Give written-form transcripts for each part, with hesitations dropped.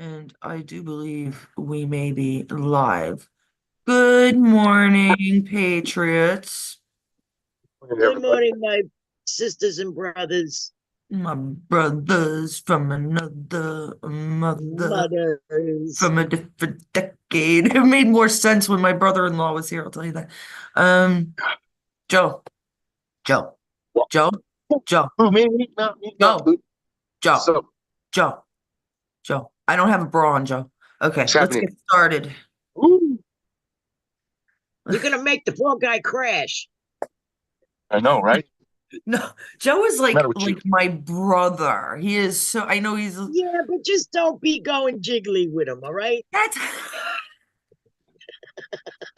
And I do believe we may be live. Good morning, Patriots. Morning, Good everybody. morning, my sisters and brothers, My brothers from another mother mothers. from a different decade. It made more sense when my brother-in-law was here, I'll tell you that. Um, Joe, Joe, Well, Joe, Joe, who, me? Not me, not Joe, who. Joe, So, Joe, Joe. I don't have a bra on, Joe. what's Okay, let's happening? get started. Ooh, You're gonna make the poor guy crash. I know, right? No, Joe is What's the matter with like you? my brother. He is so I know he's Yeah, but just don't be going jiggly with him, all right? that's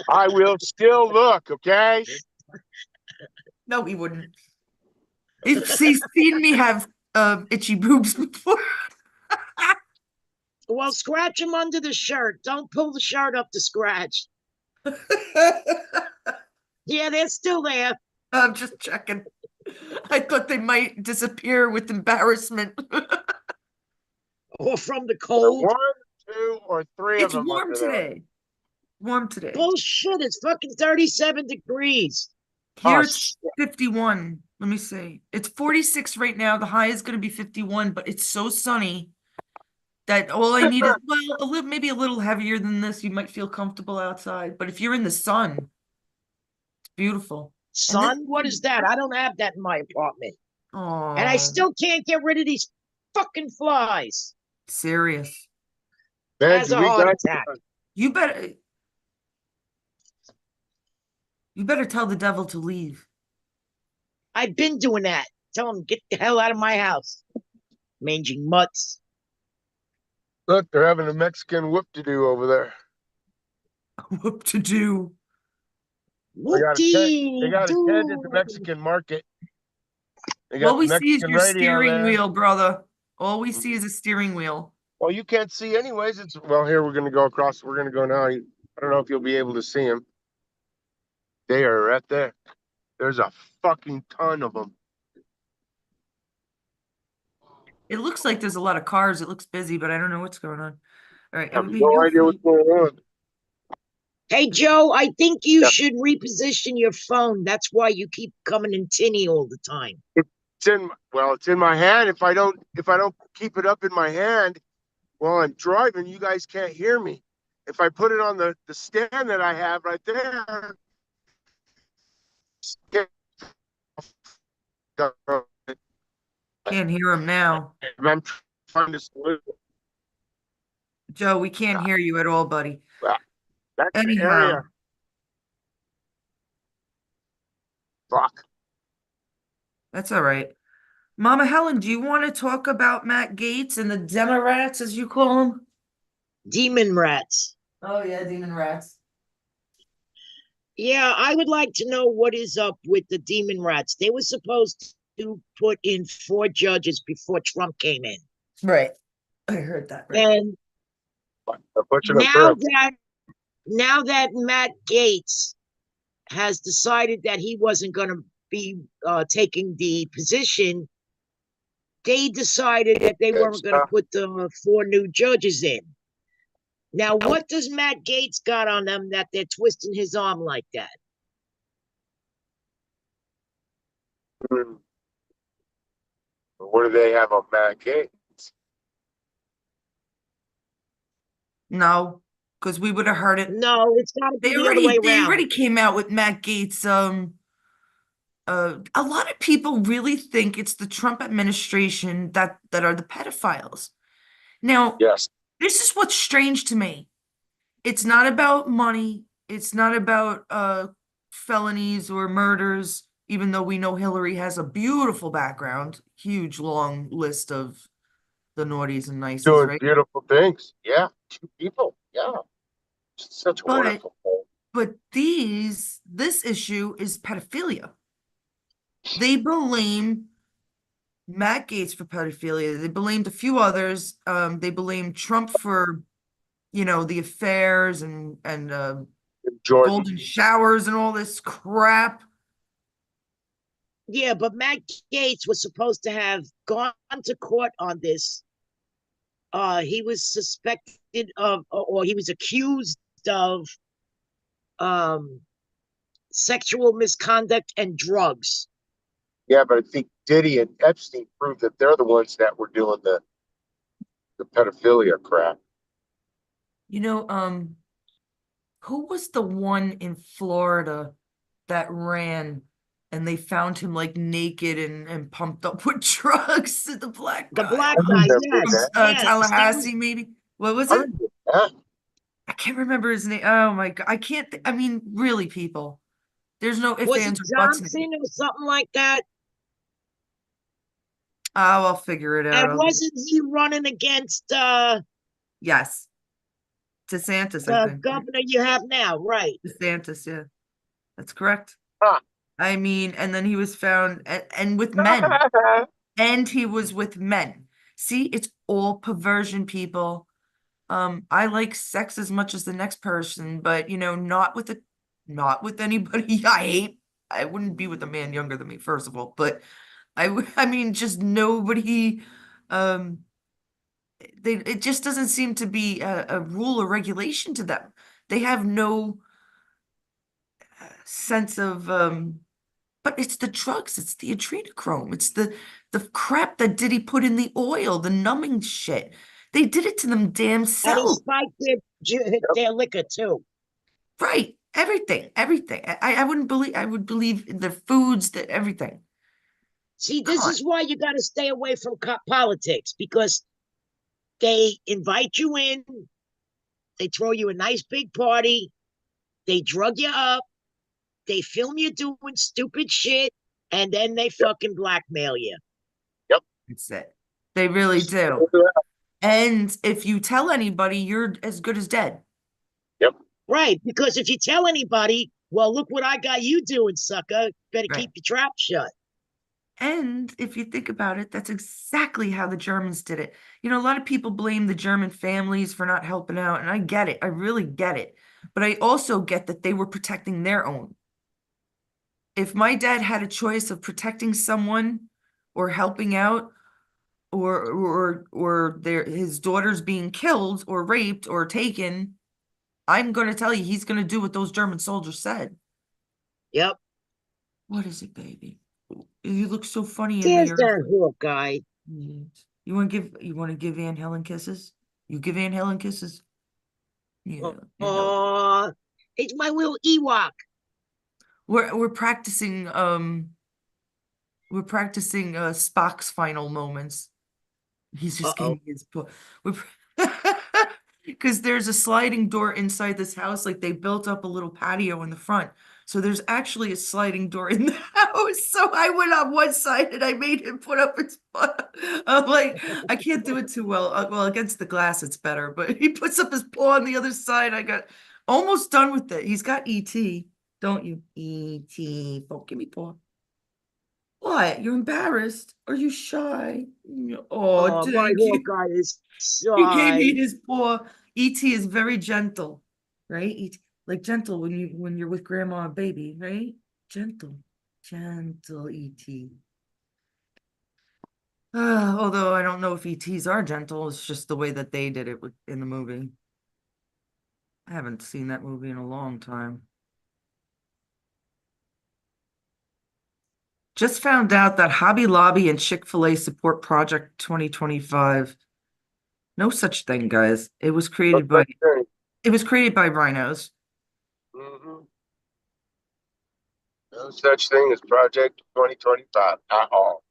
I will still look, okay? no, he wouldn't. He's seen me have itchy boobs before. Well, scratch him under the shirt. Don't pull the shirt up to scratch. Yeah, they're still there. I'm just checking. I thought they might disappear with embarrassment. Or from the There are cold. one, two, or three of It's them warm under there. today. Warm today. Bullshit, it's fucking 37 degrees. Oh, Here it's 51. Let me see. It's 46 right now. The high is going to be 51, but it's so sunny that all I need is, well, a little, maybe a little heavier than this. You might feel comfortable outside, but if you're in the sun, it's beautiful. And this, Son, what is that? I don't have that in my apartment. And I oh, still can't get rid of these fucking flies. serious. man, Has do a we heart got attack. You better, you better tell the devil to leave. I've been doing that. Tell him, get the hell out of my house. Mangy mutts. look, they're having a Mexican whoop-to-do over there. What to do? They got a tent. They got a tent at the Whoop-dee-doo. Mexican market. They All got the we see is Mexican your radio steering there. wheel, brother. All we see is a steering wheel. Well, you can't see anyways. It's well, here we're gonna go across. We're gonna go now. I don't know if you'll be able to see them. They are right there. There's a fucking ton of them. It looks like there's a lot of cars. It looks busy, but I don't know what's going on. All right, I have everybody, no idea what's going on. Hey, Joe, I think you Yeah, should reposition your phone. That's why you keep coming in tinny all the time. it's in well, it's in my hand. If I don't keep it up in my hand while I'm driving, you guys can't hear me. If I put it on the stand that I have right there, can't hear him now. I'm trying to split it. Joe, we can't hear you at all, buddy. Well, that's the Anyhow, area. Fuck. that's all right. Mama Helen, do you want to talk about Matt Gaetz and the Demorats, as you call them? Demon rats. Oh yeah, demon rats. Yeah, I would like to know what is up with the demon rats. They were supposed to put in 4 judges before Trump came in. Right. I heard that, right. And They're pushing them now through. that now that Matt Gaetz has decided that he wasn't going to be taking the position, they decided that they weren't going to put the 4 new judges in. Now, what does Matt Gaetz got on them that they're twisting his arm like that? What do they have on Matt Gaetz? No, because we would have heard it. No, it's got to be They the other way around. already came out with Matt Gaetz. A lot of people really think it's the Trump administration that are the pedophiles. Now, Yes. this is what's strange to me. It's not about money. It's not about felonies or murders, even though we know Hillary has a beautiful background, huge long list of the naughties and nices, Doing right? beautiful things. Yeah. Two people. Yeah. Such a But wonderful thing. this issue is pedophilia. They blame Matt Gaetz for pedophilia. They blamed a few others. They blamed Trump for, the affairs and Jordan. golden showers and all this crap. Yeah, but Matt Gaetz was supposed to have gone to court on this he was suspected of, or he was accused of, um, sexual misconduct and drugs. Yeah, but I think Diddy and Epstein proved that they're the ones that were doing the pedophilia crap. You know, who was the one in Florida that ran and they found him like naked and pumped up with drugs? The black The guy black I guy, remember from that. yes, yes, that was Tallahassee, maybe. What was I it? remember that. I can't remember his name. Oh my God. I can't. I mean, really, people. There's no ifs, was it ands, or buts in it. Johnson or something like that? Oh, I'll figure it out. And wasn't he running against Yes. DeSantis, I the think. Right? governor you have now? Right. DeSantis, yeah. That's correct. Huh. I mean, and then he was found and with men. And he was with men. See, it's all perversion, people. I like sex as much as the next person, but not with anybody I hate. I wouldn't be with a man younger than me, first of all, but I mean, just nobody, um, it just doesn't seem to be a rule or regulation to them. They have no sense of, but it's the drugs, it's the adrenochrome, it's the crap that Diddy put in the oil, the numbing shit. They did it to them damn And he self. spiked their liquor too. Right. Everything. I wouldn't believe, I would believe the foods, that everything. See, Come this on. is why you got to stay away from politics, because they invite you in, they throw you a nice big party, they drug you up, they film you doing stupid shit, and then they Yep. fucking blackmail you. Yep. That's it. They really do. And if you tell anybody, you're as good as dead. Yep. Right, because if you tell anybody, well, look what I got you doing, sucker, better Right. keep your trap shut. And if you think about it, that's exactly how the Germans did it. You know, a lot of people blame the German families for not helping out, and I get it. I really get it. But I also get that they were protecting their own. If my dad had a choice of protecting someone or helping out or his daughter's being killed or raped or taken, I'm going to tell you he's going to do what those German soldiers said. Yep. What is it, baby? You look so funny in There's there. that Hawkeye. You want to give Van Helen kisses? You give Van Helen kisses? Yeah, you know. Oh, it's my little Ewok. We're practicing Spock's final moments. He's just Uh-oh. giving his book. Because there's a sliding door inside this house, like they built up a little patio in the front. So there's actually a sliding door in the house. So I went on one side and I made him put up his paw. I'm like, I can't do it too well. Well, against the glass, it's better. But he puts up his paw on the other side. I got almost done with it. He's got ET, don't you? ET. Oh, give me paw. What? You're embarrassed? Are you shy? Oh, Oh, my thank you. Hawkeye is He gave shy. me his paw. ET is very gentle, right? Like gentle when you're with grandma and baby, right? Gentle, gentle ET. Although I don't know if ETs are gentle, it's just the way that they did it in the movie. I haven't seen that movie in a long time. Just found out that Hobby Lobby and Chick-fil-A support Project 2025. No such thing, guys. It was created by rhinos. Mm-hmm. No such thing as Project 2025 at all.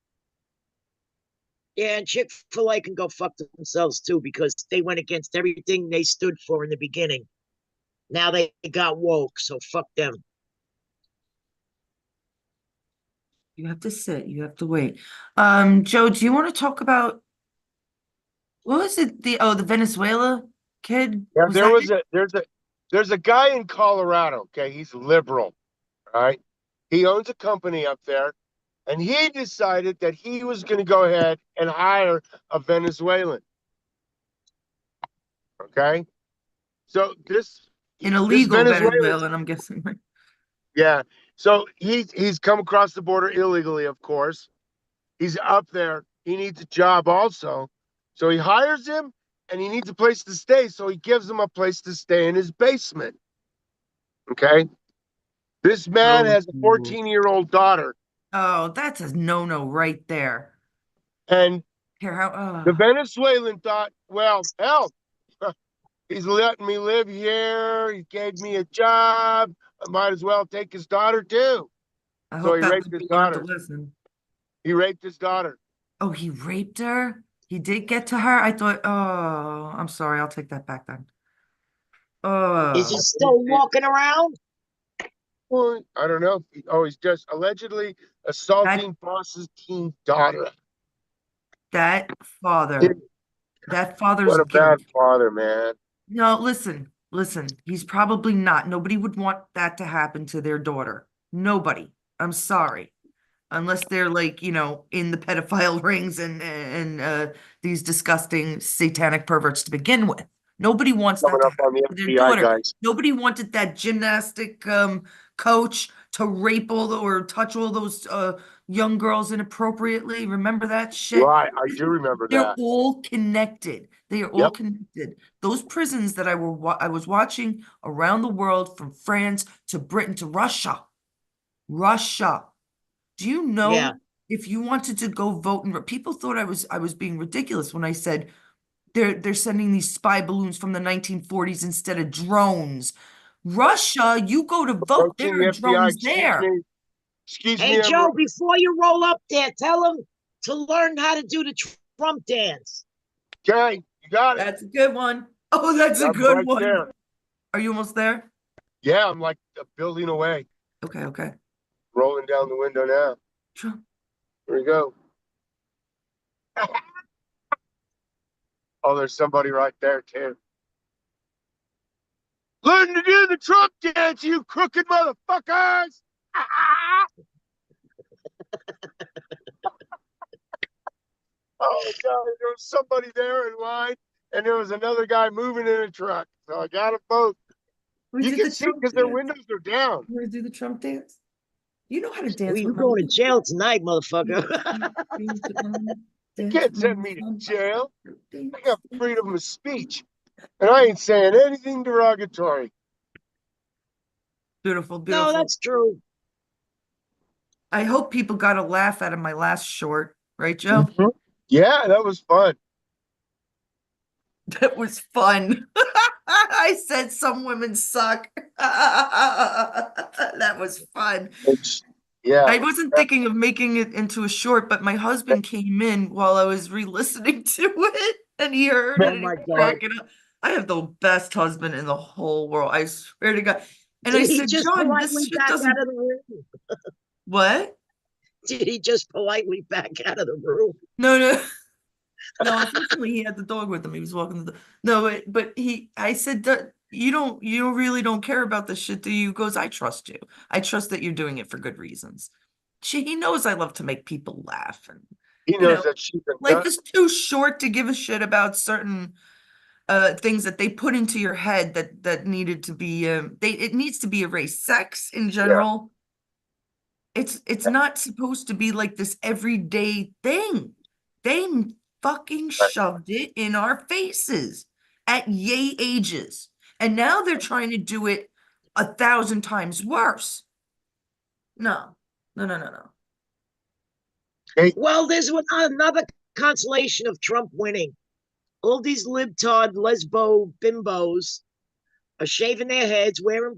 Yeah, and Chick-fil-A can go fuck themselves too, because they went against everything they stood for in the beginning. Now they got woke, so fuck them. You have to sit, you have to wait. Joe, do you want to talk about what was it? The Venezuela kid? Yeah, Was that it? there's a guy in Colorado, okay? He's liberal, all right? He owns a company up there, and he decided that he was going to go ahead and hire a Venezuelan. Okay? So An this illegal Venezuelan, Venezuelan, I'm guessing. Right? yeah. So he's come across the border illegally, of course. He's up there. He needs a job also. So he hires him and he needs a place to stay, so he gives him a place to stay in his basement. Okay? This man Oh, has a 14-year-old daughter, Oh, that's a no-no right there. and Here, how, the Venezuelan thought, well, hell, he's letting me live here. He gave me a job. I might as well take his daughter too. I So hope he that raped his lady learned to daughter. listen. He raped his daughter. Oh, he raped her? He did get to her? I thought, oh, I'm sorry. I'll take that back then. is he Oh, still walking around? Well, I don't know. Oh, he's just allegedly that, assaulting boss's teen daughter. that Kid, father, that father's what a bad guilty. father, man. No, listen. He's probably not. Nobody would want that to happen to their daughter. Nobody. I'm sorry. Unless they're like, in the pedophile rings and these disgusting satanic perverts to begin with. Nobody wants that Coming to up on happen the to their FBI daughter. guys. Nobody wanted that gymnastic coach to rape or touch all those young girls inappropriately. Remember that shit? Right, I do remember They're that. all connected. They are all Yep. connected. Those prisons that I was watching around the world, from France to Britain to Russia. Do you Yeah. know, if you wanted to go vote, and people thought I was being ridiculous when I said they're sending these spy balloons from the 1940s instead of drones. Russia, you go to vote, Approaching there are the FBI. drones Excuse there. me. Excuse Hey, me. Joe, before you roll up there, tell him to learn how to do the Trump dance. Okay, you got it. That's a good one. Oh, that's a I'm good right one. there. Are you almost there? Yeah, I'm like a building away. Okay. Rolling down the window now. Trump. Here we go. Oh, there's somebody right there too. Learn to do the Trump dance, you crooked motherfuckers! Oh god, there was somebody there in line, and there was another guy moving in a truck. So I got them both. We You did can the see Trump because their dance. windows are down. You want to do the Trump dance? You know how to Well, dance you with my going to jail tonight, motherfucker. You dance can't with send my me to son. jail. I Dance, got dance. freedom of speech, and I ain't saying anything derogatory. Beautiful, No, beautiful. that's true. I hope people got a laugh out of my last short, right, Joe? Mhm. Yeah, that was fun. That was fun. I said some women suck. That was fun. Yeah, I wasn't thinking of making it into a short, but my husband came in while I was re-listening to it, and he heard it Oh and he my was God. cracking up. I have the best husband in the whole world. I swear to God. And I Did he said, just John, this politely shit back out doesn't. of the room? What? Did he just politely back out of the room? No. No, unfortunately, he had the dog with him. He was walking the dog. No, but I said, you really don't care about this shit, do you? He goes, I trust you. I trust that you're doing it for good reasons. He knows I love to make people laugh, and he you know, knows that she's a life nut. is too short to give a shit about certain things that they put into your head that needed to be it needs to be erased. Sex in Yeah, general, it's not supposed to be like this everyday thing. They fucking right. shoved it in our faces at yay ages. And now they're trying to do it 1,000 times worse. No. Hey, Well, there's another consolation of Trump winning. All these libtard lesbo bimbos are shaving their heads, wearing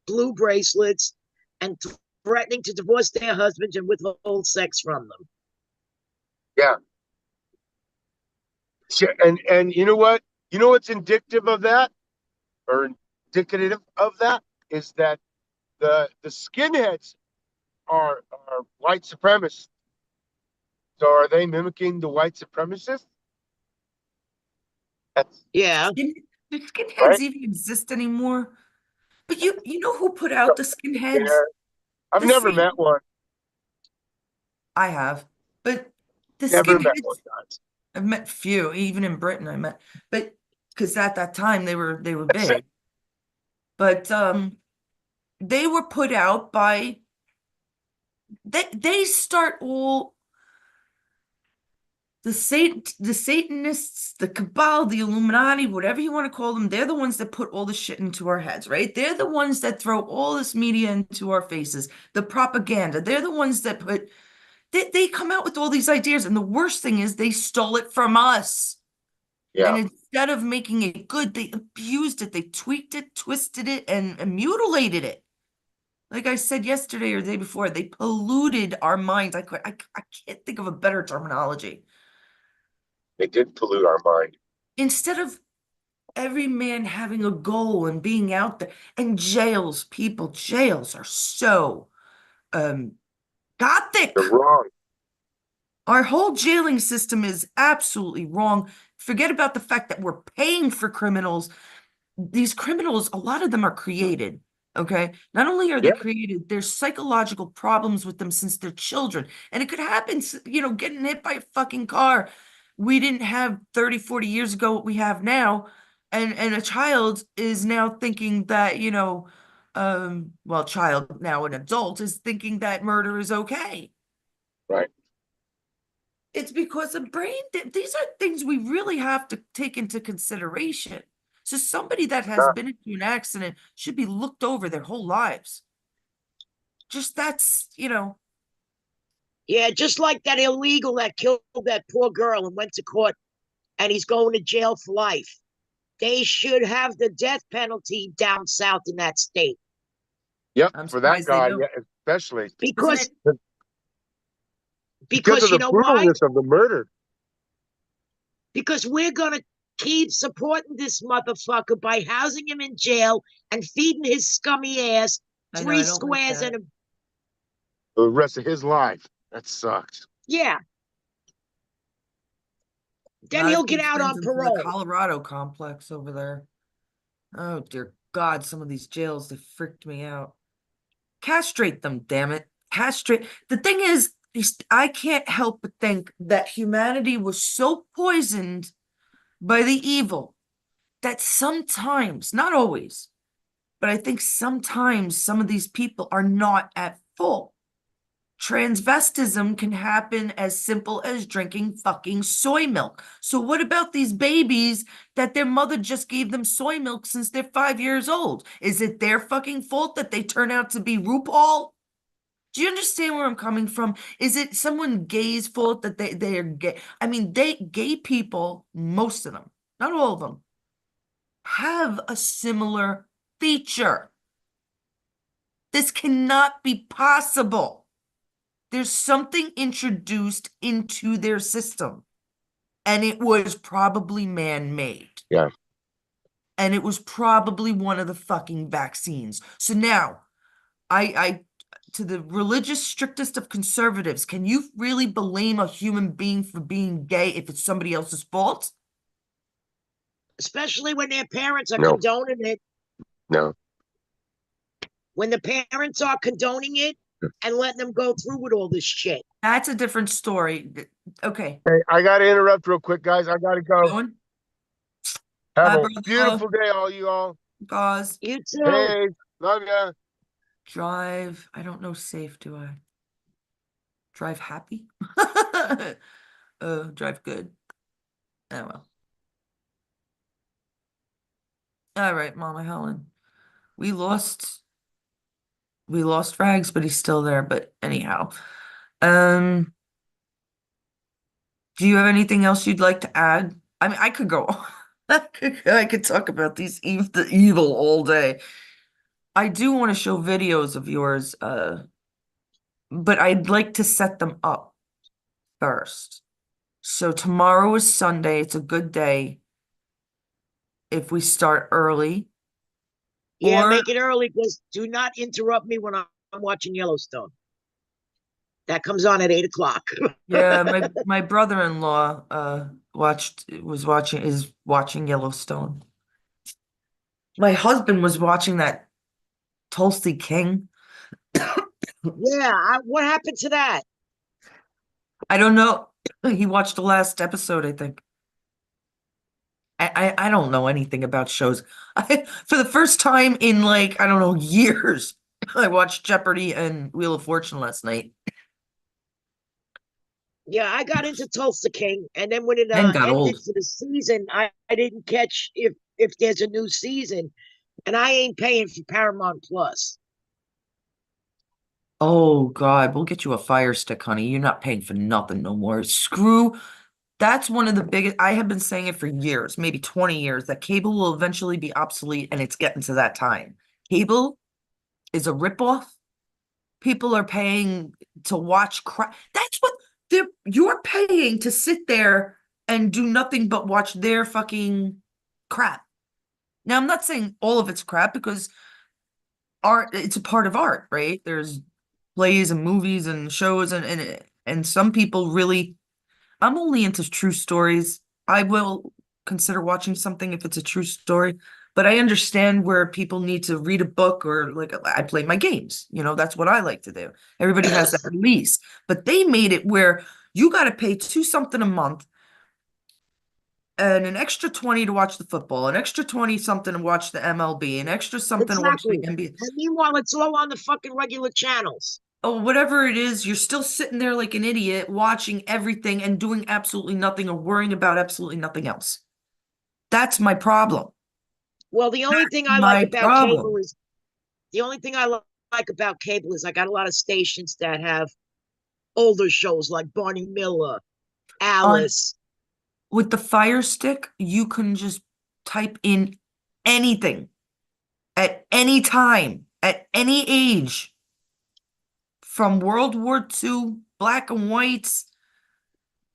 blue bracelets, and threatening to divorce their husbands and withhold sex from them. yeah. And you know what? You know what's indicative of that, or indicative of that, is that the skinheads are white supremacists. So are they mimicking the white supremacists? That's Yeah. Do skinheads right. even exist anymore? But you know who put out the skinheads? Yeah. I've The never same. met one. I have, but the Never met one, skinheads. guys. I've met few, even in Britain. I met, but because at that time they were big, but they were put out by they start all the Satanists, the cabal, the Illuminati, whatever you want to call them, they're the ones that put all the shit into our heads, right? They're the ones that throw all this media into our faces, the propaganda. They're the ones that put, they come out with all these ideas, and the worst thing is they stole it from us. Yeah. And instead of making it good, they abused it, they tweaked it, twisted it, and mutilated it. Like I said yesterday or the day before, they polluted our minds. I can't think of a better terminology. They did pollute our mind. Instead of every man having a goal and being out there, and jails are so gothic. They're wrong. Our whole jailing system is absolutely wrong. Forget about the fact that we're paying for criminals. These criminals, a lot of them are created. Okay. Not only are they Yeah. created, there's psychological problems with them since they're children. And it could happen, getting hit by a fucking car. We didn't have 30, 40 years ago what we have now. And a child is now thinking that, child, now an adult, is thinking that murder is okay. Right. It's because of these are things we really have to take into consideration. So somebody that has been into an accident should be looked over their whole lives. Just that's. Yeah, just like that illegal that killed that poor girl and went to court and he's going to jail for life. They should have the death penalty down south in that state. Yep. I'm For that surprised they guy, don't. yeah, especially Because because of you the know why? brutalness of the murder. Because we're gonna keep supporting this motherfucker by housing him in jail and feeding his scummy ass I know, I three don't like squares that. and a The rest of his life. That sucks. yeah. Then Not if he'll he get out sends on them to the parole. Colorado complex over there. Oh dear God, some of these jails, they freaked me out. Castrate them, damn it. Castrate. The thing is, I can't help but think that humanity was so poisoned by the evil that sometimes, not always, but I think sometimes some of these people are not at full. Transvestism can happen as simple as drinking fucking soy milk. So what about these babies that their mother just gave them soy milk since they're 5 years old? Is it their fucking fault that they turn out to be RuPaul? Do you understand where I'm coming from? Is it someone gay's fault that they are gay? I mean, gay people, most of them, not all of them, have a similar feature. This cannot be possible. There's something introduced into their system, and it was probably man-made. Yeah. And it was probably one of the fucking vaccines. So now, I to the religious strictest of conservatives, can you really blame a human being for being gay if it's somebody else's fault? Especially when their parents are No. condoning it. No. When the parents are condoning it and letting them go through with all this shit. That's a different story. Okay. Hey, I got to interrupt real quick, guys. I got to go. Going? Have Bye, a brother. beautiful day, all you all. Gauze. You too. Hey, love ya. Drive. I don't know safe, do I? Drive happy? Drive good. Oh, well. All right, Mama Helen. We lost Rags, but he's still there. But anyhow, do you have anything else you'd like to add? I mean, I could go. I could talk about the evil all day. I do want to show videos of yours, but I'd like to set them up first. So tomorrow is Sunday. It's a good day if we start early. Yeah, Or- make it early because do not interrupt me when I'm watching Yellowstone. That comes on at 8:00. Yeah, my brother-in-law is watching Yellowstone. My husband was watching that Tulsi King. Yeah, what happened to that? I don't know. He watched the last episode, I think. I don't know anything about shows. For the first time in I don't know, years, I watched Jeopardy and Wheel of Fortune last night. Yeah, I got into Tulsa King, and then when it And got ended old. for the season, I didn't catch if there's a new season, and I ain't paying for Paramount Plus. Oh God, we'll get you a Fire Stick, honey. You're not paying for nothing no more. Screw. That's one of the biggest. I have been saying it for years, maybe 20 years, that cable will eventually be obsolete, and it's getting to that time. Cable is a ripoff. People are paying to watch crap. That's what you're paying to sit there and do nothing but watch their fucking crap. Now, I'm not saying all of it's crap because art, it's a part of art, right? There's plays and movies and shows and some people really, I'm only into true stories. I will consider watching something if it's a true story, but I understand where people need to read a book or like I play my games. That's what I like to do. Everybody has that release, but they made it where you got to pay two something a month and an extra 20 to watch the football, an extra 20 something to watch the MLB, an extra something to watch the Exactly. NBA. And meanwhile, it's all on the fucking regular channels. Oh, whatever it is, you're still sitting there like an idiot watching everything and doing absolutely nothing or worrying about absolutely nothing else. That's my problem. Well, the only thing I like My about cable problem. is the only thing I like about cable is I got a lot of stations that have older shows like Barney Miller, On Alice. with the Fire Stick, you can just type in anything at any time, at any age, from World War II, black and whites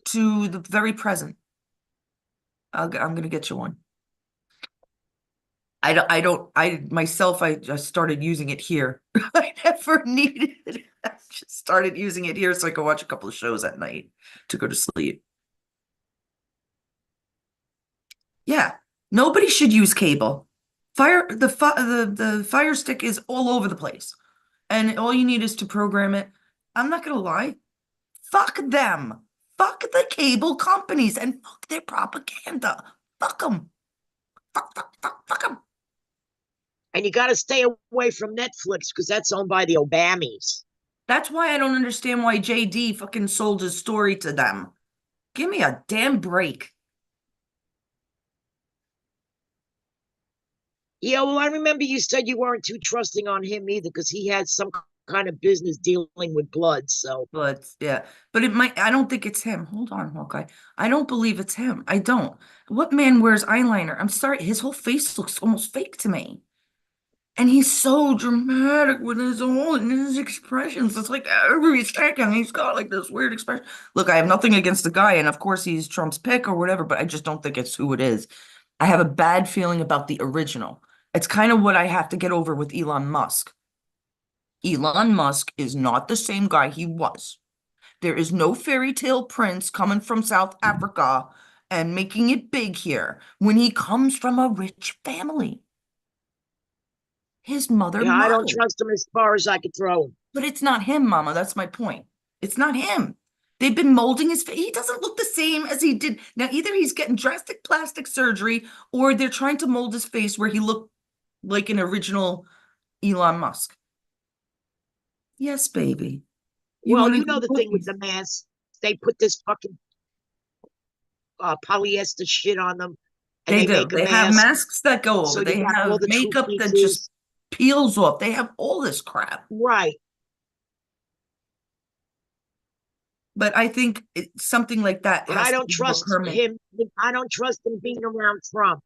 to the very present. I'm gonna get you one. I myself, I just started using it here. I never needed it. I just started using it here so I could watch a couple of shows at night to go to sleep. Yeah, nobody should use cable. The Fire Stick is all over the place, and all you need is to program it. I'm not gonna lie, fuck them, fuck the cable companies, and fuck their propaganda. Fuck them, fuck them. And you got to stay away from Netflix because that's owned by the Obamas. That's why I don't understand why JD fucking sold his story to them. Give me a damn break. Yeah, well, I remember you said you weren't too trusting on him either because he had some kind of business dealing with blood. So, But yeah, but it might, I don't think it's him. Hold on, Hawkeye. I don't believe it's him. I don't. What man wears eyeliner? I'm sorry, his whole face looks almost fake to me. And he's so dramatic with his whole and his expressions. It's like every second he's got like this weird expression. Look, I have nothing against the guy, and of course he's Trump's pick or whatever, but I just don't think it's who it is. I have a bad feeling about the original. It's kind of what I have to get over with Elon Musk. Elon Musk is not the same guy he was. There is no fairy tale prince coming from South Africa and making it big here when he comes from a rich family. His mother yeah, I don't modeled. trust him as far as I could throw him. But it's not him, Mama. That's my point. It's not him. They've been molding his face. He doesn't look the same as he did. Now, either he's getting drastic plastic surgery or they're trying to mold his face where he looked like an original Elon Musk. Yes, baby. You Well, want to you go know the thing with movies? the masks, they put this fucking polyester shit on them, and They they do. make a They have mask masks that go so over. you They got all have the true makeup that just features. peels off. They have all this crap. Right. But I think something like that But I has to don't be more trust permanent. him. I don't trust him being around Trump.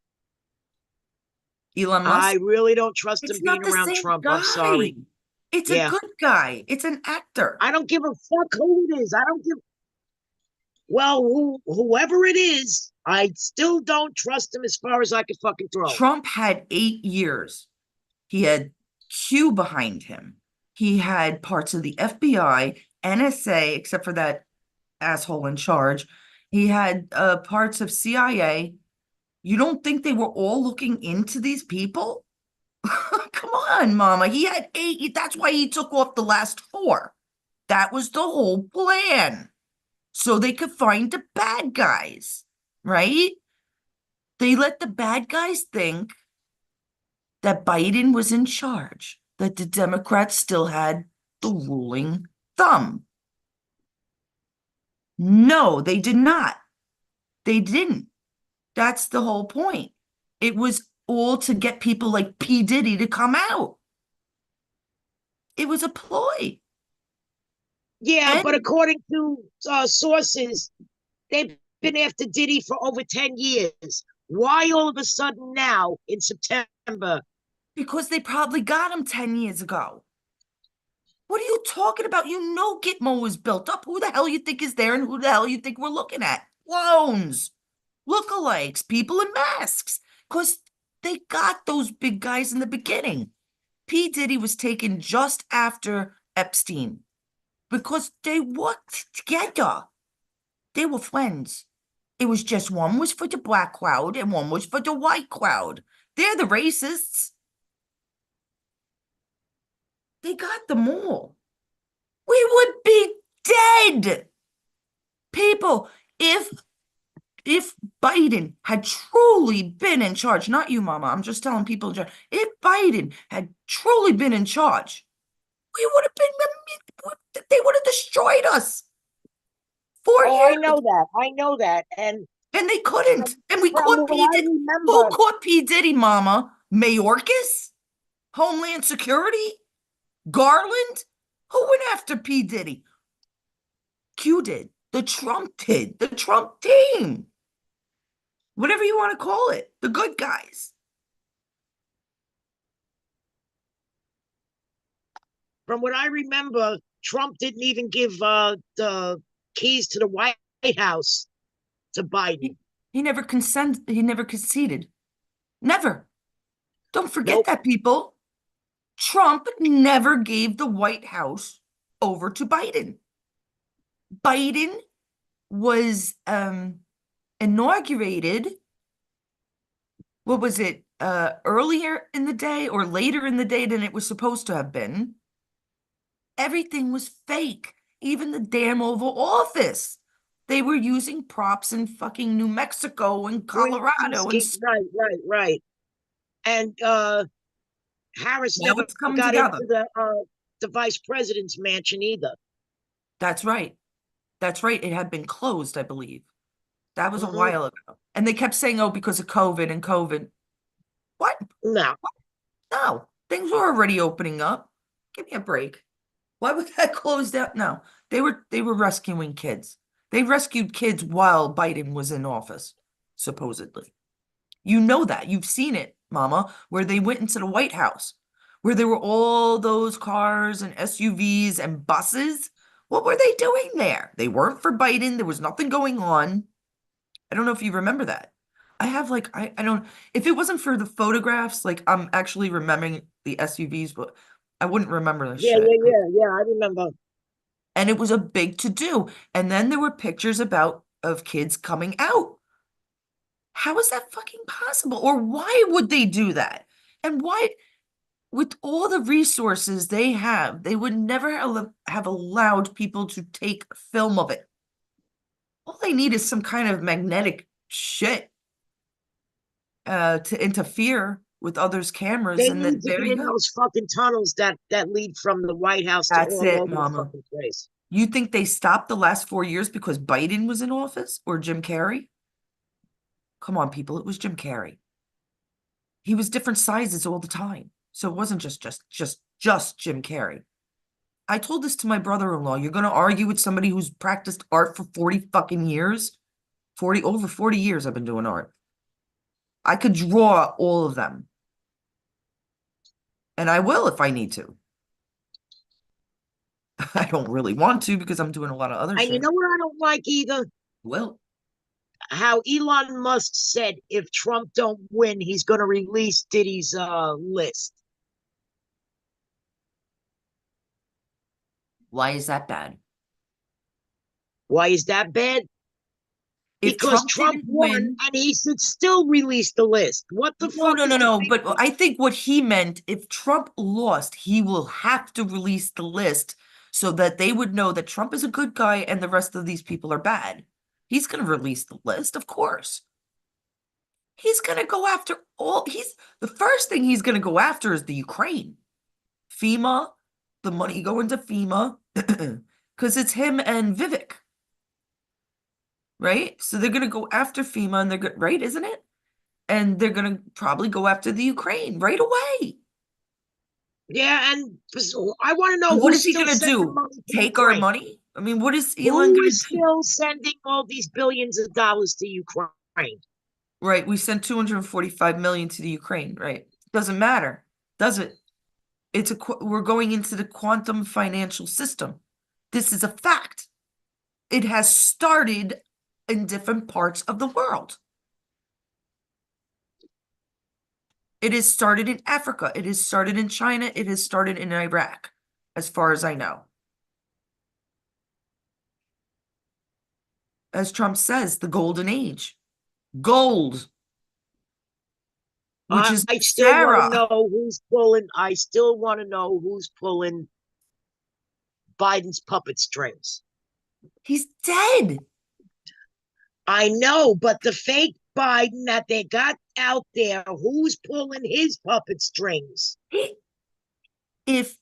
Elon I Musk? really don't trust him It's being not the around same Trump. I'm guy. sorry. It's a Yeah. good guy. It's an actor. I don't give a fuck who it is. I don't give well, whoever it is, I still don't trust him as far as I could fucking throw him. Trump had 8 years. He had Q behind him. He had parts of the FBI, NSA, except for that asshole in charge. He had parts of CIA. You don't think they were all looking into these people? Come on, Mama. He had 8. That's why he took off the last 4. That was the whole plan. So they could find the bad guys, right? They let the bad guys think that Biden was in charge, that the Democrats still had the ruling thumb. No, they did not. They didn't. That's the whole point. It was all to get people like P. Diddy to come out. It was a ploy. Yeah, but And according to sources, they've been after Diddy for over 10 years. Why all of a sudden now in September? because they probably got him 10 years ago. What are you talking about? You know Gitmo was built up. Who the hell you think is there and who the hell you think we're looking at? Clones, lookalikes, people in masks. Because they got those big guys in the beginning. P. Diddy was taken just after Epstein because they worked together. They were friends. It was just one was for the black crowd and one was for the white crowd. They're the racists. They got them all. We would be dead. People, if Biden had truly been in charge, not you, Mama, I'm just telling people in general, if Biden had truly been in charge, we would have been, they would have destroyed us. 4 years. I know that. And And they couldn't. And we from caught what P. I Diddy. Who remember, caught P. Diddy, Mama? Mayorkas? Homeland Security? Garland? Who went after P. Diddy? Q did. The Trump did. The Trump team. Whatever you want to call it. The good guys. from what I remember, Trump didn't even give the keys to the White House to Biden. He never he never conceded. Never. Don't forget Nope. that, people. Trump never gave the White House over to Biden. Biden was inaugurated, what was it, earlier in the day or later in the day than it was supposed to have been. Everything was fake, even the damn Oval Office. They were using props in fucking New Mexico and Colorado. And Right. And Harris now never it's coming got together. into the vice president's mansion either. That's right. That's right. It had been closed, I believe. That was a Mhm. while ago. And they kept saying, oh, because of COVID and COVID. What? No. No, things were already opening up. Give me a break. Why would that close down? No, they were rescuing kids. They rescued kids while Biden was in office, supposedly. You know that. You've seen it, Mama, where they went into the White House, where there were all those cars and SUVs and buses. What were they doing there? They weren't for Biden. There was nothing going on. I don't know if you remember that. I have like, I don't, if it wasn't for the photographs, like I'm actually remembering the SUVs, but I wouldn't remember this shit. Yeah. I remember. And it was a big to do. And then there were pictures of kids coming out. How is that fucking possible? Or why would they do that? And why, with all the resources they have, they would never have allowed people to take film of it. All they need is some kind of magnetic shit to interfere with others' cameras, They and need then to there get you in go. those fucking tunnels that lead from the White House to That's all it, over the Mama. fucking place. You think they stopped the last 4 years because Biden was in office or Jim Carrey? Come on, people, it was Jim Carrey. He was different sizes all the time. So it wasn't just Jim Carrey. I told this to my brother-in-law. You're going to argue with somebody who's practiced art for 40 fucking years? Over 40 years I've been doing art. I could draw all of them. And I will if I need to. I don't really want to because I'm doing a lot of other And you shit. know what I don't like either? Well, How Elon Musk said if Trump don't win, he's going to release Diddy's list. why is that bad? Why is that bad? If Because Trump Trump didn't won win, and he should still release the list. What the no, fuck no, is no, the no. big But deal? I think what he meant, if Trump lost, he will have to release the list so that they would know that Trump is a good guy and the rest of these people are bad. He's going to release the list, of course. He's going to go after the first thing he's going to go after is the Ukraine. FEMA, the money going to FEMA, because it's him and Vivek. right? So they're going to go after FEMA, and they're good, right? Isn't it? And they're going to probably go after the Ukraine right away. Yeah, and I want to know And what who's is he still going to sending do? money to Take our Ukraine. money? I mean, what is Elon Who going is to do? still sending all these billions of dollars to Ukraine? Right, we sent 245 million to the Ukraine, right? Doesn't matter, does it? We're going into the quantum financial system. This is a fact. It has started in different parts of the world. It has started in Africa. It has started in China. It has started in Iraq, as far as I know. As Trump says, the golden age. Gold. Which is I still want to Sarah. know who's pulling. I still want to know who's pulling Biden's puppet strings. He's dead. I know, but the fake Biden that they got out there, who's pulling his puppet strings? If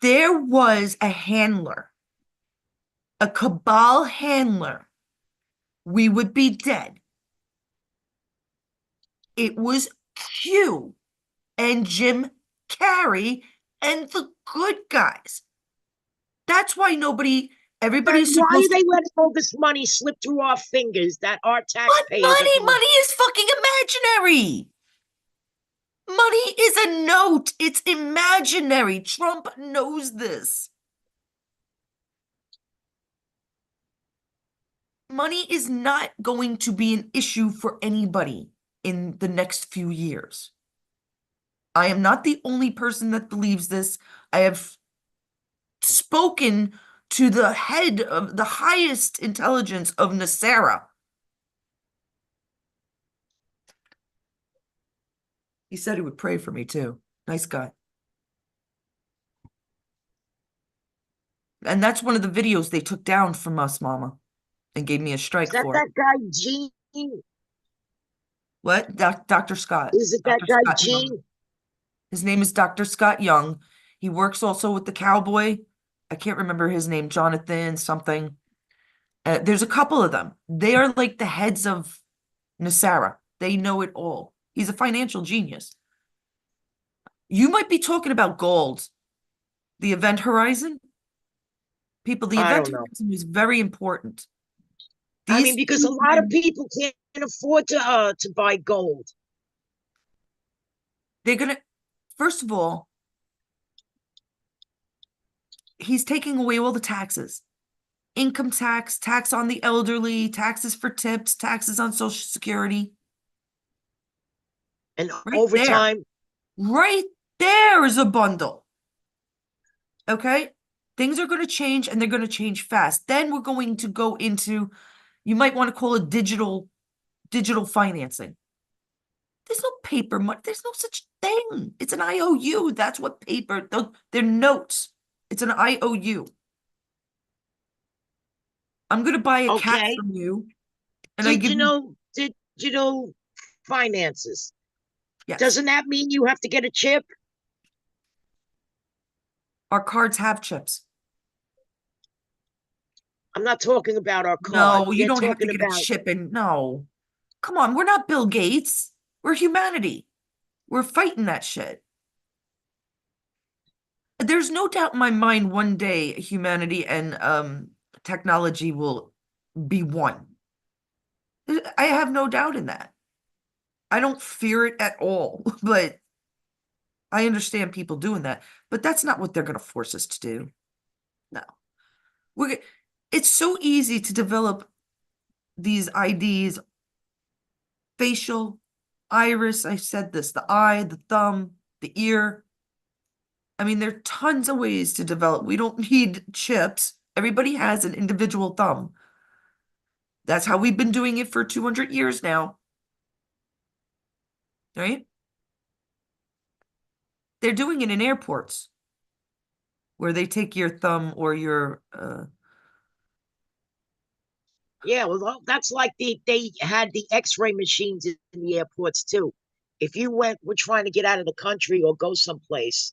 there was a handler, a cabal handler, we would be dead. It was Q and Jim Carrey and the good guys. That's why Then everybody's why are supposed they to. letting all this money slip through our fingers that our What taxpayers are money? going? Money is fucking imaginary. Money is a note. It's imaginary. Trump knows this. Money is not going to be an issue for anybody in the next few years. I am not the only person that believes this. I have spoken to the head of the highest intelligence of Nasara. He said he would pray for me too. Nice guy. And that's one of the videos they took down from us, Mama, and gave me a Is strike that for it. that guy Gene? What? Dr. Scott. Is it that Dr. guy Scott Young. Gene? His name is Dr. Scott Young. He works also with the cowboy. I can't remember his name, Jonathan something. There's a couple of them. They are like the heads of Nasara. They know it all. He's a financial genius. You might be talking about gold, the event horizon. People, the I event don't know. horizon is very important. I mean, These because a two lot of men, people can't afford to buy gold. they're gonna, first of all, he's taking away all the taxes. Income tax, tax on the elderly, taxes for tips, taxes on Social Security. And Right there. overtime, Right there is a bundle. Okay? Things are going to change, and they're going to change fast. Then we're going to go into, you might want to call it digital financing. There's no paper money. There's no such thing. It's an IOU. That's what paper, they're notes. It's an IOU. I'm going to buy a cat okay. from you, and I give you, Digital finances? yes, Doesn't that mean you have to get a chip? our cards have chips. I'm not talking about our card. No, you They're don't have to talking get a about, chip in. No. Come on, we're not Bill Gates. We're humanity. We're fighting that shit. There's no doubt in my mind one day humanity and technology will be one. I have no doubt in that. I don't fear it at all, but I understand people doing that. But that's not what they're going to force us to do. No. We're it's so easy to develop these IDs, facial, iris, I said this, the eye, the thumb, the ear. I mean, there are tons of ways to develop. We don't need chips. Everybody has an individual thumb. That's how we've been doing it for 200 years now. Right? They're doing it in airports where they take your thumb or your yeah, well, that's like they had the X-ray machines in the airports too. If you were trying to get out of the country or go someplace,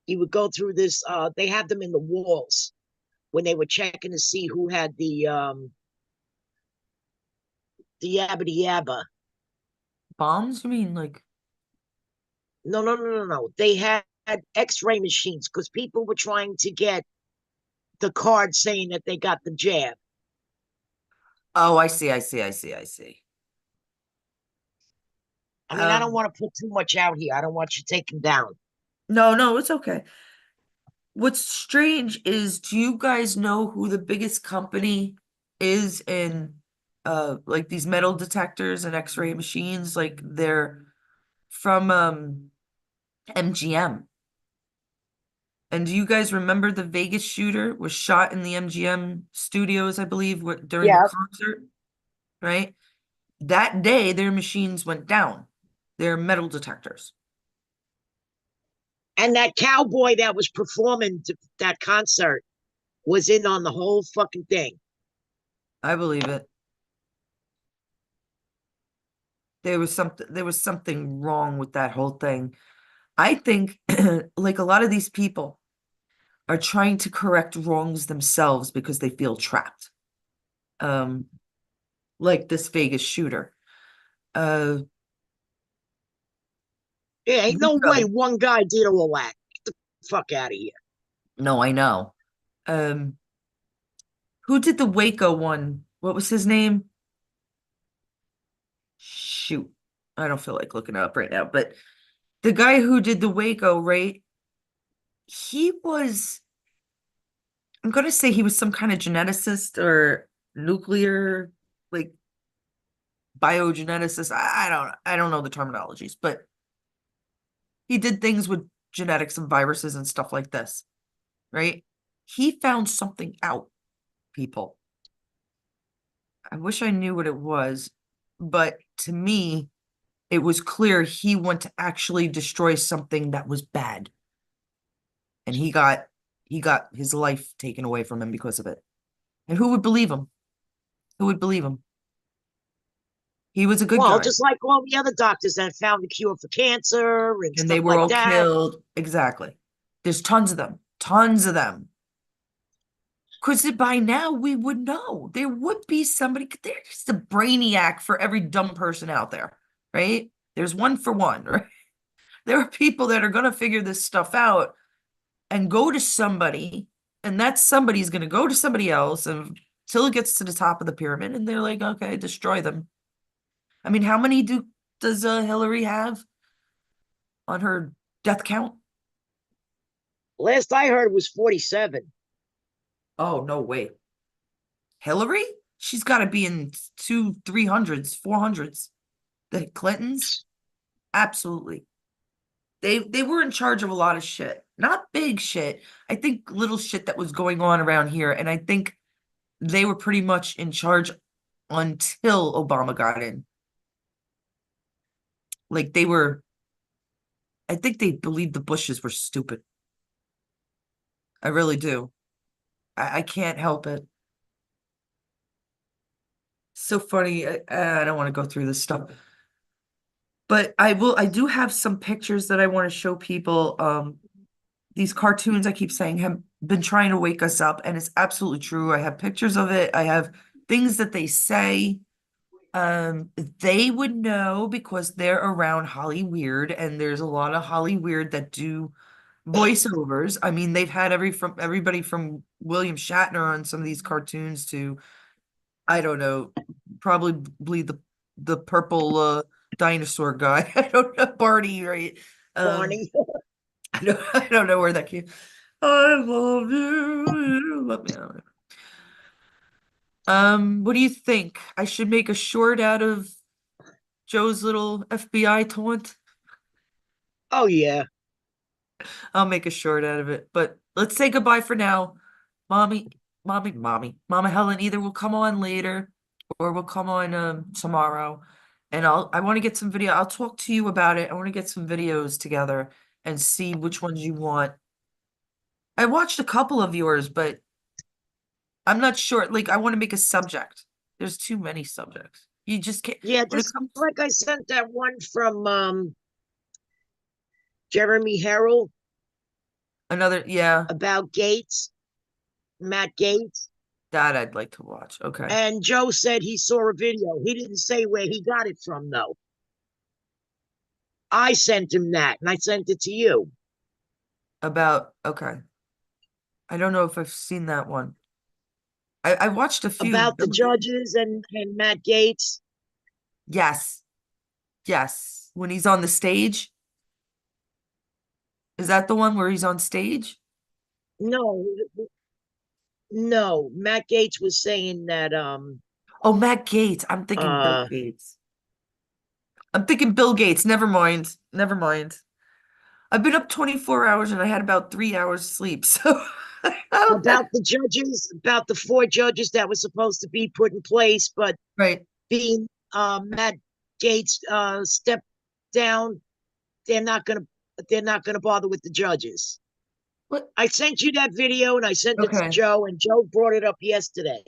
you would go through this. They have them in the walls when they were checking to see who had the the yabba yabba. Bombs? You mean like? No. They had X-ray machines because people were trying to get the card saying that they got the jab. Oh, I see. I see. I see. I see. I mean, I don't Um, want to put too much out here. I don't want you taken down. no, no, it's okay. What's strange is, do you guys know who the biggest company is in like these metal detectors and X-ray machines? Like they're from MGM. And do you guys remember the Vegas shooter was shot in the MGM studios, I believe, during the Yeah. concert, right? That day their machines went down. Their metal detectors. And that cowboy that was performing that concert was in on the whole fucking thing. I believe it. There was something wrong with that whole thing. I think like a lot of these people are trying to correct wrongs themselves because they feel trapped. Um, like this Vegas shooter. Uh, Yeah, ain't no way Rico. one guy did all that. Get the fuck out of here. No, I know. Um, who did the Waco one? What was his name? Shoot. I don't feel like looking it up right now, but the guy who did the Waco, right? He was, I'm gonna say he was some kind of geneticist or nuclear, like biogeneticist. I don't know the terminologies, but he did things with genetics and viruses and stuff like this, right? He found something out, people. I wish I knew what it was, but to me, it was clear he went to actually destroy something that was bad. And he got his life taken away from him because of it. And who would believe him? Who would believe him? He was a good Well, guy. just like all the other doctors that found the cure for cancer and And they stuff were like all that. killed. Exactly. There's tons of them. Tons of them. Because by now we would know. There would be somebody, there's just a brainiac for every dumb person out there, right? There's one for one, right? There are people that are going to figure this stuff out and go to somebody, and that somebody's going to go to somebody else until it gets to the top of the pyramid, and they're like, okay, destroy them. I mean, how many does Hillary have on her death count? Last I heard was 47. Oh, no way. Hillary? She's got to be in 300s, 400s. The Clintons? Absolutely. They were in charge of a lot of shit. Not big shit. I think little shit that was going on around here. And I think they were pretty much in charge until Obama got in. Like I think they believed the Bushes were stupid. I really do. I can't help it. So funny. I don't want to go through this stuff. But I do have some pictures that I want to show people. These cartoons I keep saying have been trying to wake us up, and it's absolutely true. I have pictures of it. I have things that they say. They would know because they're around Holly Weird, and there's a lot of Holly Weird that do voiceovers. I mean, they've had everybody from William Shatner on some of these cartoons to, I don't know, probably the purple dinosaur guy. I don't know, Barney, right? Um, Barney. I don't know where that came. I love you. Let me out. What do you think? I should make a short out of Joe's little FBI taunt? Oh, yeah. I'll make a short out of it. But let's say goodbye for now. Mama Helen either will come on later or will come on tomorrow. And I want to get some video. I'll talk to you about it. I want to get some videos together and see which ones you want. I watched a couple of yours, but I'm not sure. Like, I want to make a subject. There's too many subjects. You just can't. Yeah, When it just comes, like I sent that one from Jeremy Harrell another, yeah. about Gates, Matt Gates. That I'd like to watch. Okay. And Joe said he saw a video. He didn't say where he got it from, though. I sent him that, and I sent it to you. Okay. I don't know if I've seen that one. I watched a few. About the judges and Matt Gaetz. Yes. Yes. When he's on the stage. Is that the one where he's on stage? No, no. Matt Gaetz was saying that Oh, Matt Gates. I'm thinking Bill Gates. I'm thinking Bill Gates. Never mind. Never mind. I've been up 24 hours and I had about 3 hours sleep. So about the judges, about the 4 judges that were supposed to be put in place, but right. being Matt Gaetz stepped down, they're not gonna bother with the judges. What? I sent you that video and I sent it to Okay. Joe, and Joe brought it up yesterday.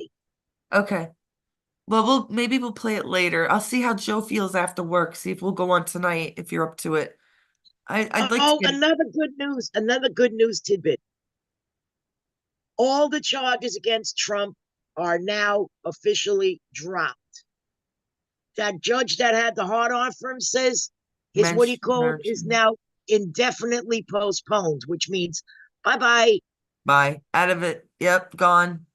Okay. Well, maybe we'll play it later. I'll see how Joe feels after work. See if we'll go on tonight if you're up to it. I'd like to Oh, get another good news tidbit. All the charges against Trump are now officially dropped. That judge that had the hard on for him says his what he called is now indefinitely postponed, which means bye-bye. Bye. Out of it. Yep, gone.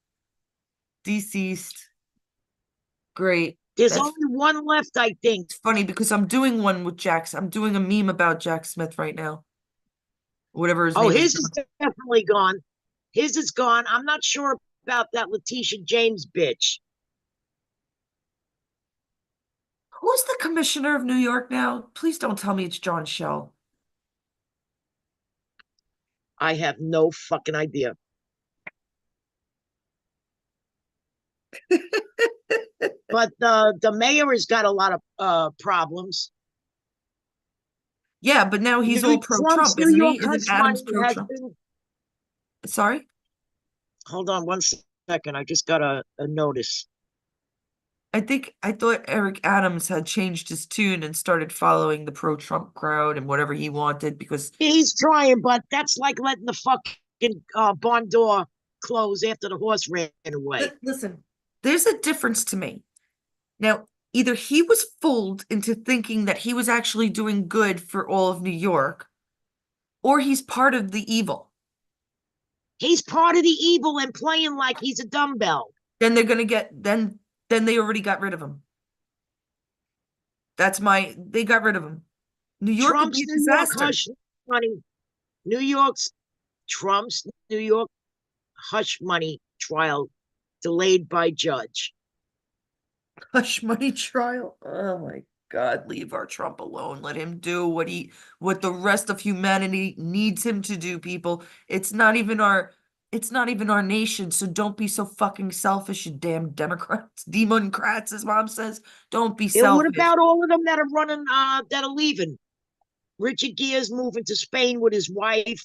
Deceased. Great. There's That's only one left, I think. funny because I'm doing one with Jack. I'm doing a meme about Jack Smith right now. Whatever his Oh, name his is. is definitely gone. His is gone. I'm not sure about that Letitia James bitch. Who's the commissioner of New York now? Please don't tell me it's John Shell. I have no fucking idea. But the mayor has got a lot of problems. Yeah, but now he's all Trump's pro-Trump, New isn't York he? Isn't hush money Adams has pro-Trump? been. Sorry? Hold on 1 second. I just got a notice. I thought Eric Adams had changed his tune and started following the pro-Trump crowd and whatever he wanted because He's trying, but that's like letting the fucking barn door close after the horse ran away. listen, there's a difference to me. Now, either he was fooled into thinking that he was actually doing good for all of New York, or he's part of the evil. He's part of the evil and playing like he's a dumbbell. Then they're gonna get then they already got rid of him. They got rid of him. New York would be a disaster. Trump's New York hush money trial delayed by judge. Hush money trial. Oh my God, leave our Trump alone. Let him do what the rest of humanity needs him to do, people. It's not even our nation, so don't be so fucking selfish, you damn Democrats. Democrats, as mom says. Don't be And what selfish. about all of them that are running that are leaving? Richard Gere's moving to Spain with his wife.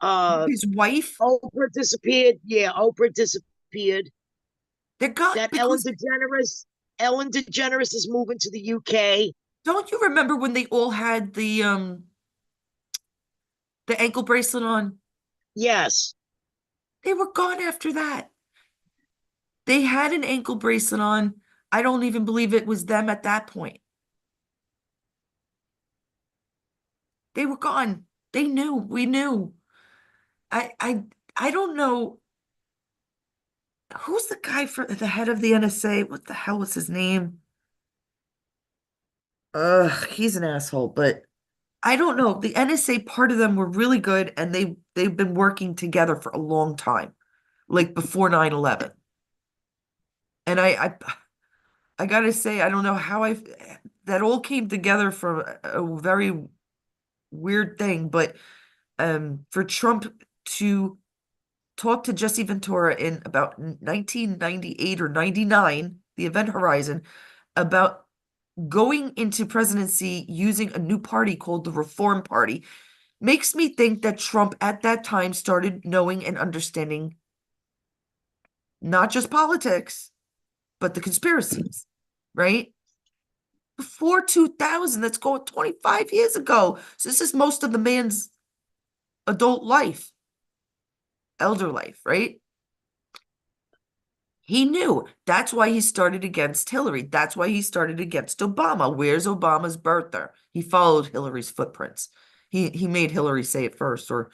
His wife? Oprah disappeared. Yeah, Oprah disappeared. They're gone That because Ellen DeGeneres is moving to the UK. don't you remember when they all had the ankle bracelet on? Yes. They were gone after that. They had an ankle bracelet on. I don't even believe it was them at that point. They were gone. They knew. We knew. I don't know. Who's the guy for the head of the NSA? What the hell was his name? He's an asshole, but I don't know. The NSA part of them were really good and they've been working together for a long time, like before 9/11. And I gotta say, I don't know how that all came together from a very weird thing, but for Trump to talk to Jesse Ventura in about 1998 or 99, the Event Horizon, about going into presidency using a new party called the Reform Party, makes me think that Trump at that time started knowing and understanding not just politics, but the conspiracies, right? Before 2000, that's going 25 years ago. So this is most of the man's adult life, elder life, right? He knew. That's why he started against Hillary. That's why he started against Obama. Where's Obama's birther? He followed Hillary's footprints. He made Hillary say it first, or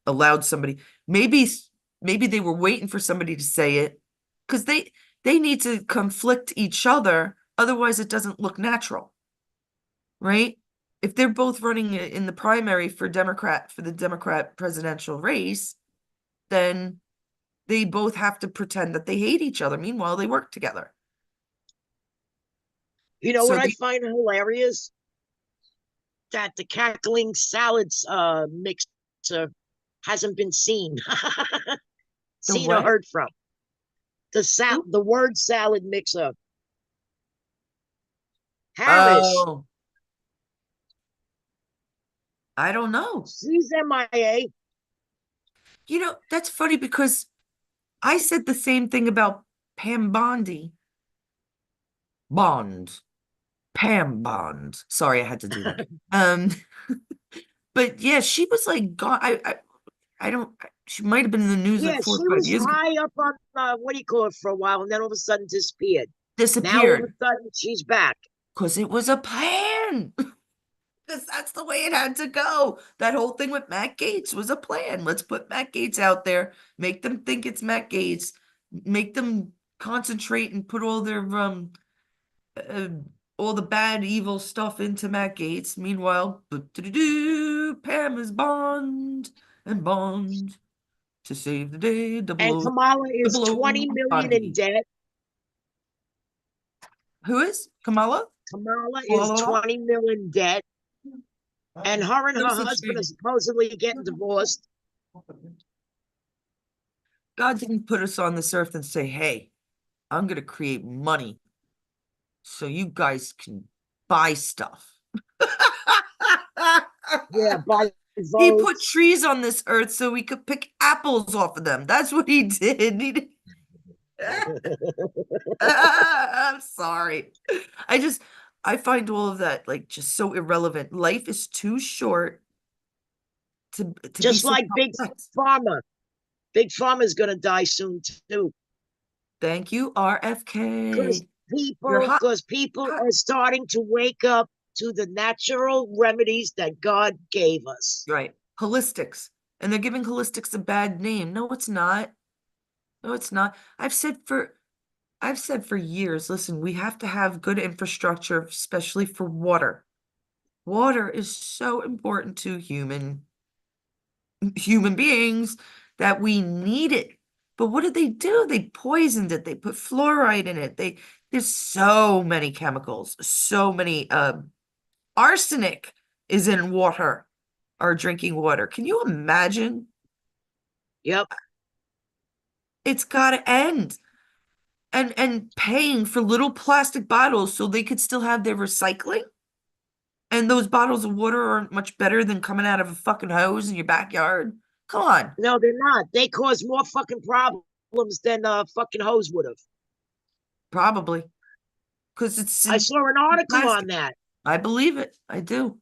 allowed somebody. Maybe they were waiting for somebody to say it, because they need to conflict each other. Otherwise, it doesn't look natural, right? If they're both running in the primary for the Democrat presidential race, then they both have to pretend that they hate each other. Meanwhile, they work together. You know what So I find hilarious? That the cackling salads mixer hasn't been seen, the seen or what? heard from. The word salad mixer. Harris, Oh, I don't know. she's MIA. That's funny because I said the same thing about Pam Bondi. Bond. Pam Bond. Sorry, I had to do that. Um, but yeah, she was like gone. I don't. She might have been in the news Yeah, like four or she five was years ago. high up on what do you call it for a while, and then all of a sudden disappeared. Now all of a Disappeared sudden she's back. because it was a plan. Because that's the way it had to go. That whole thing with Matt Gaetz was a plan. Let's put Matt Gaetz out there, make them think it's Matt Gaetz, make them concentrate and put uh, all the bad, evil stuff into Matt Gaetz. Meanwhile, Pam is Bond and Bond to save the day. And Double O, Kamala is double 20 O, million in Bondi. debt. Who is Kamala? Kamala La, is la, la. 20 million debt. And her and No her such husband are thing. supposedly getting divorced. God didn't put us on this earth and say, hey, I'm going to create money so you guys can buy stuff. Yeah, by He put votes. trees on this earth so we could pick apples off of them. That's what he did. I'm sorry. I find all of that like just so irrelevant. Life is too short to be Just so like Big complex. Pharma. Big Pharma is going to die soon too. Thank you, Because RFK. You're people, hot, because people hot. are starting to wake up to the natural remedies that God gave us. Right. Holistics. And they're giving holistics a bad name. No, it's not. No, it's not. I've said for years, listen, we have to have good infrastructure, especially for water. Water is so important to human beings that we need it. But what did they do? They poisoned it. They put fluoride in it. There's so many chemicals, so many arsenic is in water, our drinking water. Can you imagine? Yep. It's got to end. And paying for little plastic bottles so they could still have their recycling. And those bottles of water aren't much better than coming out of a fucking hose in your backyard. Come on, No, they're not. They cause more fucking problems than a fucking hose would have. probably because it's I in saw an article on plastic. that. I believe it. I do.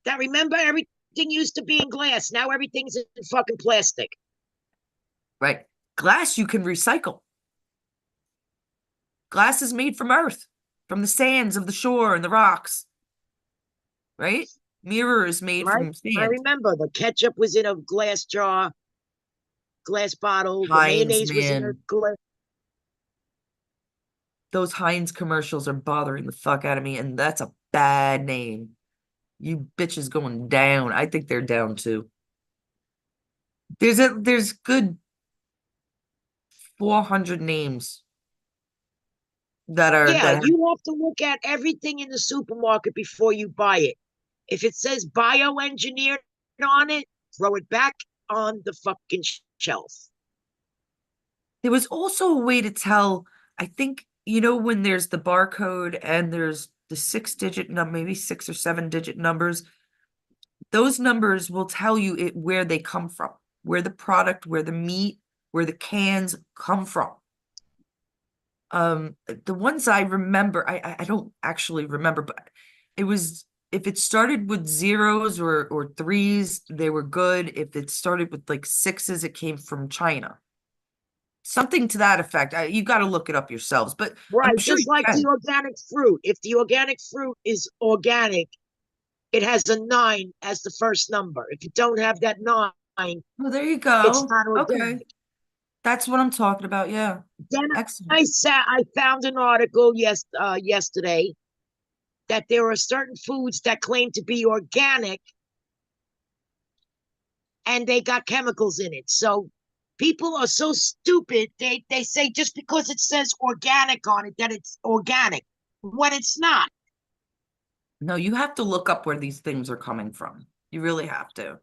That remember everything used to be in glass. Now everything's in fucking plastic. Right. Glass you can recycle. Glass is made from earth, from the sands of the shore and the rocks. Right? Mirror is made Right? from I sand. remember the ketchup was in a glass jar, glass bottle. The Heinz, mayonnaise was in a man. glass. Those Heinz commercials are bothering the fuck out of me, and that's a bad name. You bitches going down. I think they're down too. There's good 400 names Yeah, that have, you have to look at everything in the supermarket before you buy it. If it says bioengineered on it, throw it back on the fucking shelf. there was also a way to tell, I think, when there's the barcode and there's the 6-digit number, maybe 6 or 7-digit numbers, those numbers will tell you where they come from, where the product, where the meat, where the cans come from. The ones I remember, I don't actually remember, but it was, if it started with zeros or threes, they were good. If it started with like sixes, it came from China. Something to that effect. You got to look it up yourselves, but I'm Right, sure just you like can. the organic fruit. If the organic fruit is organic, it has a 9 as the first number. If you don't have that 9, Well, there you it's go. not Okay. organic. That's what I'm talking about. Yeah. Then Excellent. I found an article yesterday that there are certain foods that claim to be organic and they got chemicals in it. So people are so stupid. They say just because it says organic on it that it's organic when it's not. No, you have to look up where these things are coming from. You really have to.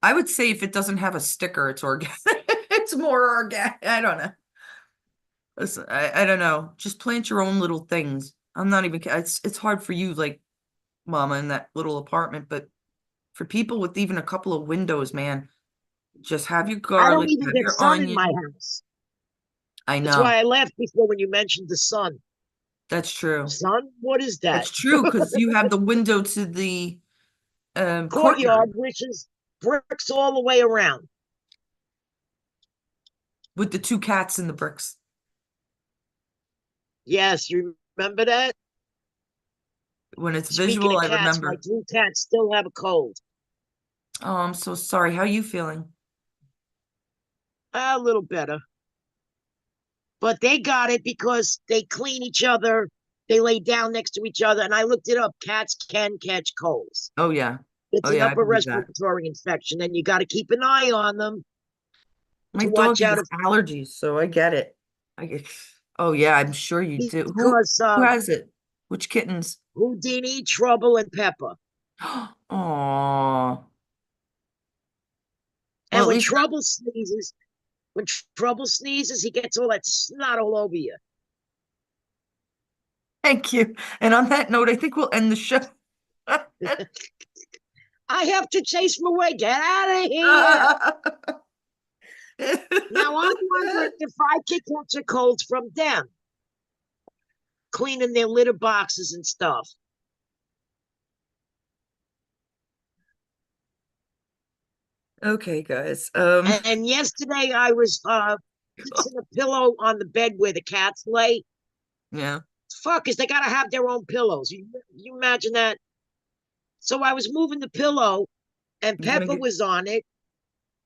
I would say if it doesn't have a sticker, it's organic. It's more organic. I don't know. Listen, I don't know. Just plant your own little things. I'm not even, it's hard for you, like mama in that little apartment, but for people with even a couple of windows, man, just have your I don't garlic, even have get your sun in my onion. house. I That's why know. I laughed before when you mentioned the sun. That's true. Sun? What is that? That's true because you have the window to the Courtyard, courtyard which is bricks all the way around. with the two cats in the bricks. Yes, you remember that? When it's Speaking visual, of I cats, my remember. 2 cats still have a cold. Oh, I'm so sorry. How are you feeling? A little better. But they got it because they clean each other. They lay down next to each other. And I looked it up. Cats can catch colds. Oh yeah. It's Oh an yeah, I upper believe that. respiratory infection, and you got to keep an eye on them My to dog watch out has allergies, so I get it. I get, oh yeah, I'm sure you do. because Who has it? Which kittens? Houdini, Trouble, and Pepper. Oh, well, And at least when Trouble sneezes, he gets all that snot all over you. thank you. And on that note, I think we'll end the show. I have to chase him away. Get out of here. Now I'm wondering if I could catch a cold from them, cleaning their litter boxes and stuff. Okay, guys. And yesterday I was fixing a pillow on the bed where the cats lay. Yeah. Fuckers, they gotta have their own pillows. You imagine that? So I was moving the pillow, and You're gonna Pepper get, was on it,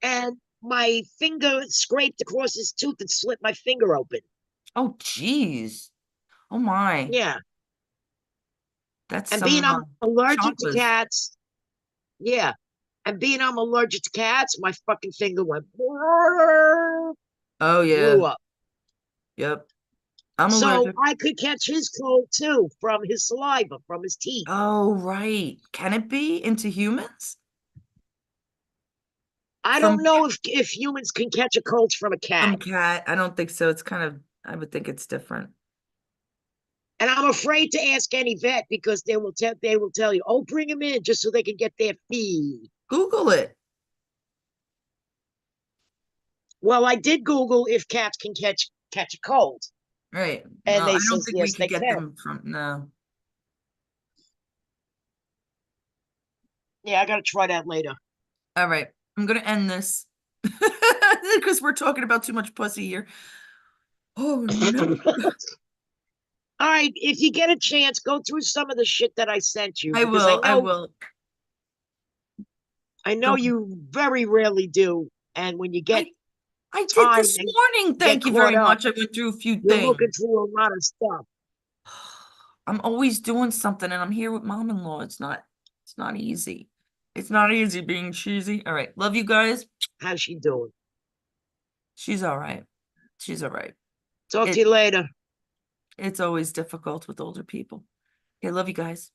and my finger scraped across his tooth and slit my finger open. oh geez. Oh my. Yeah, That's and being some I'm allergic to chompers. cats. Yeah, and being I'm allergic to cats, my fucking finger went Oh blew yeah. up. Yep. I'm So allergic. I could catch his cold too from his saliva, from his teeth. Oh, right. Can it be into humans? I From don't know if humans can catch a cold from a cat. cat. I don't think so. It's kind of, I would think it's different. And I'm afraid to ask any vet because they will tell you, oh, bring him in just so they can get their fee. Google it. Well, I did Google if cats can catch a cold, Right. and No, I they don't says think we yes, could they get can. them from, no. Yeah, I gotta try that later. All right. I'm gonna end this because we're talking about too much pussy here. Oh no. All right, if you get a chance, go through some of the shit that I sent you I because will. I will. I Go know on. you very rarely do, and when you get I did time this and morning. get Thank you caught very up, much. I went through a few you're looking things. through a lot of stuff. I'm always doing something and I'm here with mom-in-law. It's not easy. It's not easy being cheesy. All right. Love you guys. How's she doing? She's all right. She's all right. Talk to It you later. it's always difficult with older people. Okay, love you guys.